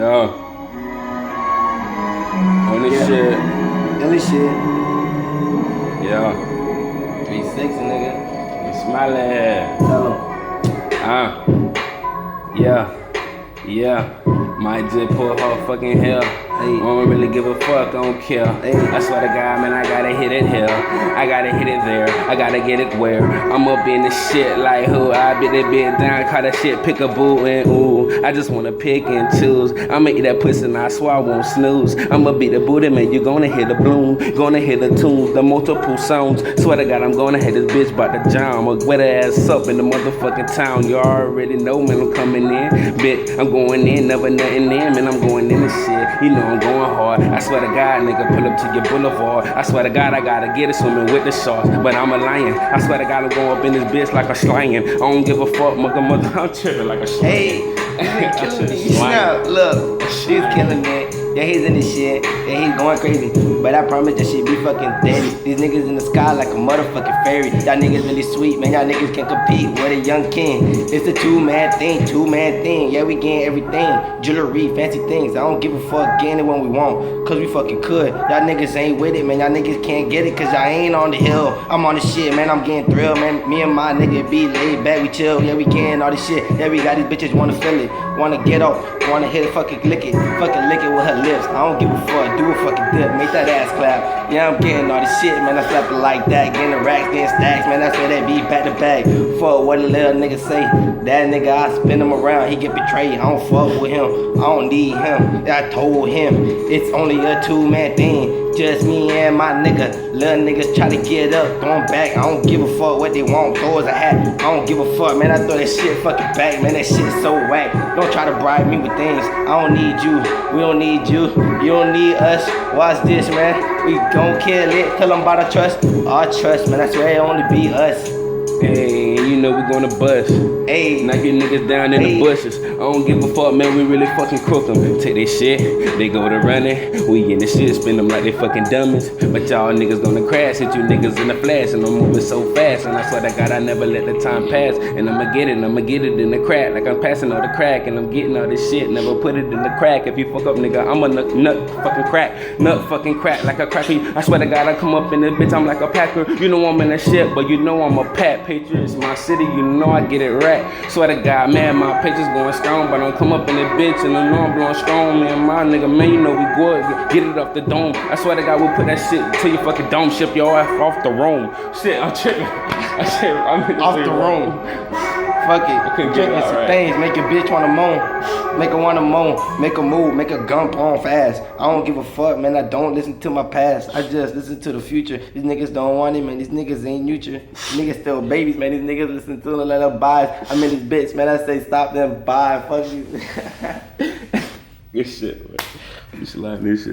Yeah. On this shit. Illy shit. Yeah. 360, nigga. You smiling. Tell him. Yeah. Might just pull her fucking hell. Hey. Won't really give a fuck, I don't care. Hey. I swear to God, man, I gotta hit it here. I gotta hit it there. I gotta get it where. I'm up in the shit like who? I bit it bit down, call that shit pick-a-boo and ooh. I just wanna pick and choose. I'ma eat that pussy and I swear I won't snooze. I'ma beat the booty, man, you gonna hear the bloom. Gonna hear the tunes, the multiple sounds. Swear to God, I'm gonna hit this bitch by the jam. I'ma wet her ass up in the motherfucking town. You already know, man, I'm coming in. Bitch, I'm going in, never nothing in, man, I'm going in this shit. You know I'm going hard. I swear to God, nigga, pull up to your boulevard. I swear to God, I gotta get it swimming with the sharks. But I'm a lion. I swear to God, I'm going up in this bitch like a lion. I don't give a fuck, mother. I'm tripping like a lion. Hey, he's killing me. Now, look, he's killing me. Yeah, he's in this shit. Yeah, he's going crazy. But I promise that shit be fucking deadly. These niggas in the sky like a motherfucking fairy. Y'all niggas really sweet, man. Y'all niggas can compete with a young king. It's a two-man thing. Yeah, we getting everything. Jewelry, fancy things. I don't give a fuck getting it when we want. Cause we fucking could. Y'all niggas ain't with it, man. Y'all niggas can't get it cause y'all ain't on the hill. I'm on the shit, man. I'm getting thrilled, man. Me and my nigga be laid back, we chill. Yeah, we getting all this shit. Yeah, we got these bitches wanna feel it. Wanna get off. Wanna hit it, fucking lick it. Fucking lick it with her lips. I don't give a fuck. Do a fucking dip. Make that ass clap. Yeah, I'm getting all this shit, man. I slap it like that. Getting the racks, getting stacks, man. That's where that be back to back. Fuck what a little nigga say. That nigga, I spin him around. He get betrayed. I don't fuck with him. I don't need him. I told him it's only a two-man thing. Just me and my nigga. Little niggas try to get up, throwing back. I don't give a fuck what they want. Throw as a hat. I don't give a fuck, man. I throw that shit fucking back, man. That shit so whack. Don't try to bribe me with things. I don't need you. We don't need you. You don't need us. Watch this, man. We gon' kill it. Tell them about our trust. Our trust, man. I swear it only be us. Hey, you know we gonna bust. Hey, knock your niggas down in the bushes. I don't give a fuck, man, we really fucking crook them. Take this shit, they go to running. We in the shit, spin them like they fucking dummies. But y'all niggas gonna crash, hit you niggas in the flash. And I'm moving so fast, and I swear to God, I never let the time pass. And I'ma get it in the crack. Like I'm passing all the crack, and I'm getting all this shit. Never put it in the crack. If you fuck up, nigga, I'm a nut fucking crack. Nut fucking crack, like a crappy. I swear to God, I come up in this bitch, I'm like a packer. You know I'm in the shit, but you know I'm a pat. Patriots, my city, you know I get it right. Swear to God, man, my picture's going strong, but I don't come up in this bitch and I know I'm blowing strong, man. My nigga, man, you know we good. Get it off the dome. I swear to God, we'll put that shit to your fucking dome, ship your ass off the room. Shit, I'm tripping. I'm off the room. Fuck it. Drinking some things, make your bitch wanna moan. Make her wanna moan. Make her move, make her gun on fast. I don't give a fuck, man. I don't listen to my past. I just listen to the future. These niggas don't want it, man. These niggas ain't neutral. These niggas still babies, man. These niggas listen to them, let them buy. I'm in this bitch, man. I say stop them, buy. Fuck you. Good shit, man. You should like this shit.